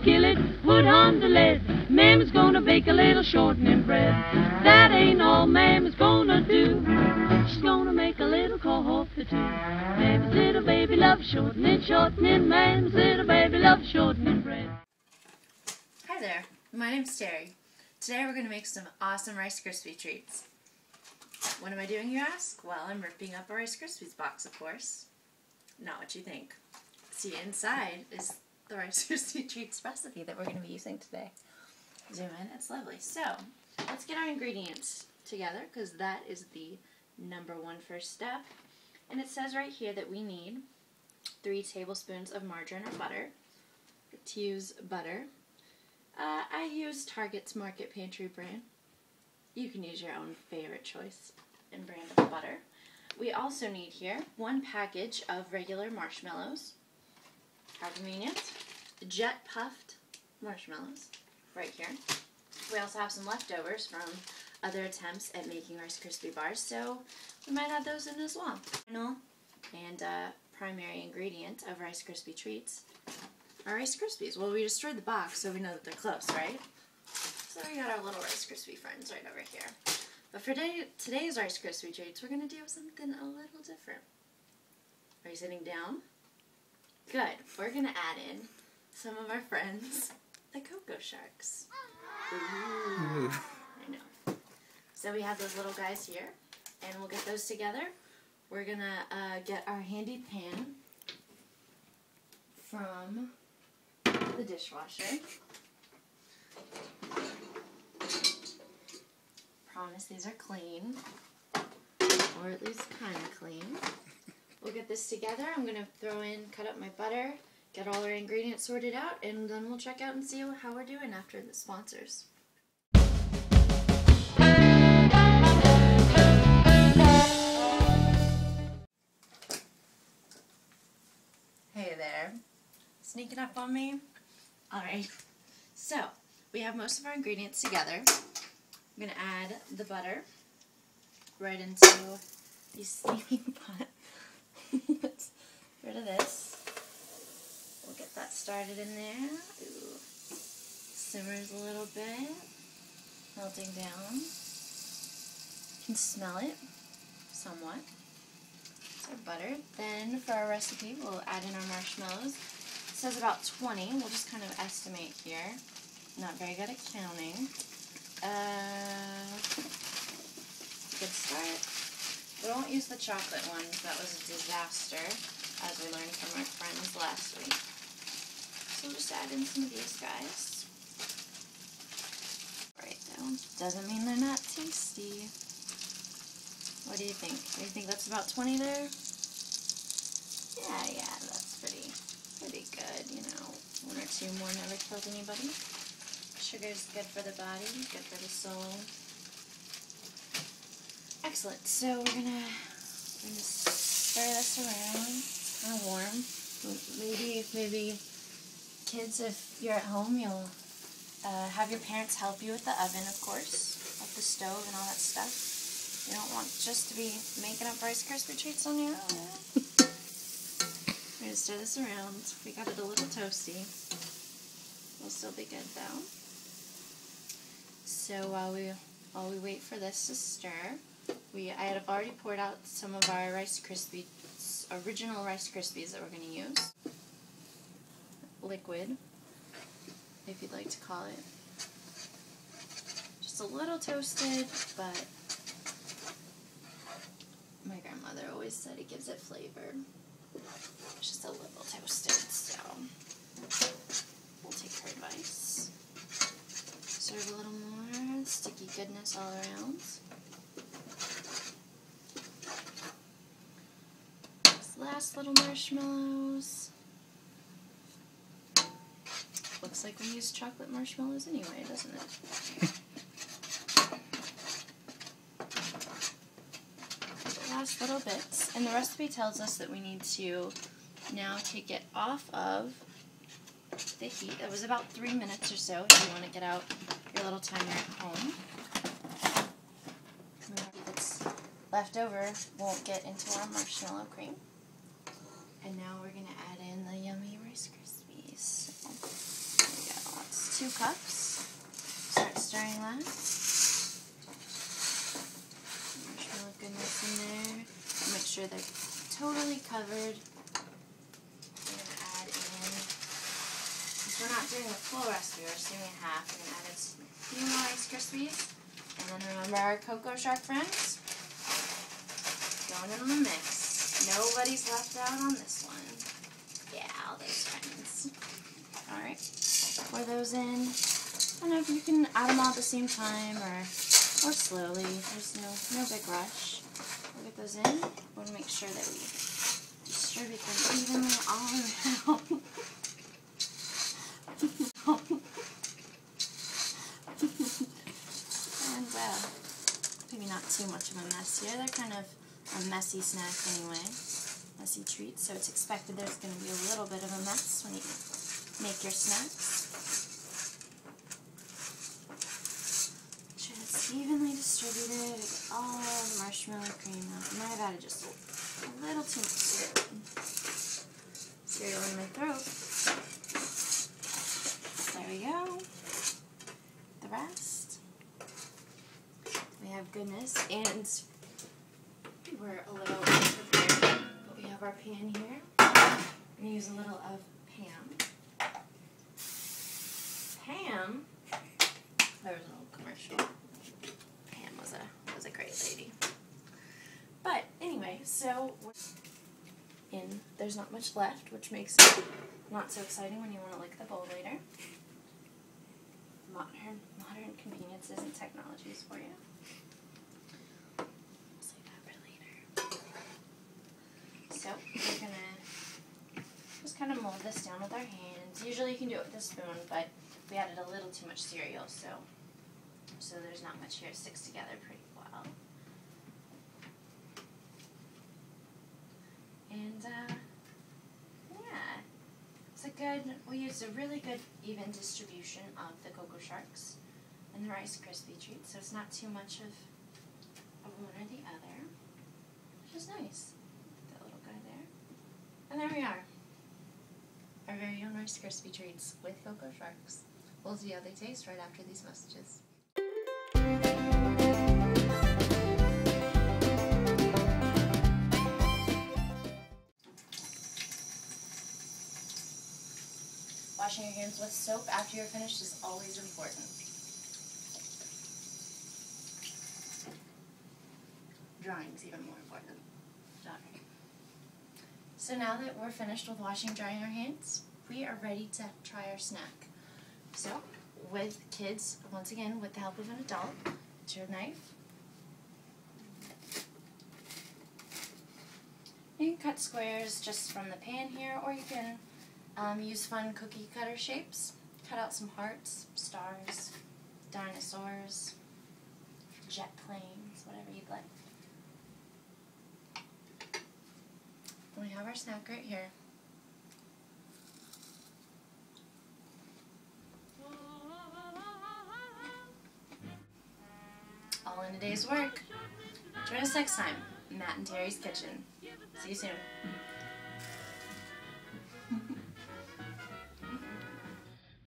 skillet, put on the lid. Mamma's gonna bake a little shortening bread. That ain't all Mamma's gonna do. She's gonna make a little coffee too. Mamma's little baby loves shortening, shortening. Mamma's little baby loves shortening bread. Hi there, my name's Teri. Today we're going to make some awesome Rice Krispie treats. What am I doing, you ask? Well, I'm ripping up a Rice Krispies box, of course. Not what you think. See, inside is the Rice Krispie treats recipe that we're going to be using today. Zoom in, it's lovely. So, let's get our ingredients together, because that is the #1 first step. And it says right here that we need 3 tablespoons of margarine or butter. To use butter, I use Target's Market Pantry brand. You can use your own favorite choice and brand of butter. We also need here 1 package of regular marshmallows. How convenient. Jet puffed marshmallows right here. We also have some leftovers from other attempts at making Rice Krispie bars, so we might add those in as well. Final and primary ingredient of Rice Krispie treats are Rice Krispies. Well, we destroyed the box, so we know that they're close, right? So we got our little Rice Krispie friends right over here. But for today's Rice Krispie treats, we're going to do something a little different. Are you sitting down? Good. We're going to add in some of our friends, the Cocoa Sharks. Ooh. I know. So we have those little guys here, and we'll get those together. We're going to get our handy pan from the dishwasher. Promise these are clean, or at least kind of clean. We'll get this together. I'm going to cut up my butter, get all our ingredients sorted out, and then we'll check out and see how we're doing after the sponsors. Hey there. Sneaking up on me? Alright, so we have most of our ingredients together. I'm going to add the butter right into the steaming pot. Let's get rid of this. We'll get that started in there. Ooh. Simmers a little bit, melting down. You can smell it somewhat. Our butter. Then for our recipe, we'll add in our marshmallows. It says about 20. We'll just kind of estimate here. Not very good at counting. Good start. We won't use the chocolate ones. That was a disaster, as we learned from our friends last week. So we'll just add in some of these guys. Right though. Doesn't mean they're not tasty. What do you think? Do you think that's about 20 there? Yeah, that's pretty good, you know. 1 or 2 more never killed anybody. Sugar's good for the body, good for the soul. Excellent. So we're gonna stir this around. It's kind of warm. Maybe kids, if you're at home, you'll have your parents help you with the oven, of course, with the stove and all that stuff. You don't want just to be making up Rice Krispie treats on your own. We're going to stir this around. We got it a little toasty. We'll still be good though. So while we wait for this to stir, I had already poured out some of our original Rice Krispies that we're going to use. Liquid, if you'd like to call it. Just a little toasted, but my grandmother always said it gives it flavor. Just a little toasted, so we'll take her advice. Serve a little more sticky goodness all around. These last little marshmallows. Looks like we used chocolate marshmallows anyway, doesn't it? Last little bits, and the recipe tells us that we need to now take it off of the heat. It was about 3 minutes or so if you want to get out your little timer at home. What's left over won't get into our marshmallow cream. And now we're going to add in the yummy Rice Krispies. There we go. 2 cups. Start stirring that. Marshmallow goodness in there. Make sure they're totally covered. We're going to add in, since we're not doing the full recipe, we're just doing half. We're going to add in a few more Rice Krispies. And then remember our Cocoa Shark friends? Going in the mix. Nobody's left out on this one. Yeah, all those friends. Alright, pour those in. I don't know if you can add them all at the same time or slowly. There's no big rush. We'll get those in. We want to make sure that we distribute them evenly all around. And maybe not too much of a mess here. They're kind of a messy snack anyway. Messy treat, so it's expected there's going to be a little bit of a mess when you make your snacks. Make sure it's evenly distributed. Get all the marshmallow cream out. I might have added just a little too much cereal in my throat. There we go. The rest. We have goodness, and we're a little unprepared, but we have our pan here. I'm going to use a little of Pam. Pam, there was an old commercial. Pam was a great lady. But anyway, so there's not much left, which makes it not so exciting when you want to lick the bowl later. Modern conveniences and technologies for you. Save that for later. So we're gonna just kind of mold this down with our hands. Usually you can do it with a spoon, but we added a little too much cereal, so there's not much here. It sticks together pretty well. And yeah, we used a really good even distribution of the Cocoa Sharks and the Rice Krispie treats, so it's not too much of one or the other, which is nice. That little guy there. And there we are. Our very own Rice Krispie treats with Cocoa Sharks. We'll see how they taste right after these messages. Washing your hands with soap after you're finished is always important. Drying is even more important. Sorry. So now that we're finished with washing and drying our hands, we are ready to try our snack. So, with kids, once again, with the help of an adult, it's your knife. You can cut squares just from the pan here, or you can use fun cookie cutter shapes. Cut out some hearts, stars, dinosaurs, jet planes, whatever you'd like. And we have our snack right here. All in a day's work. Join us next time, Matt and Teri's Kitchen. See you soon.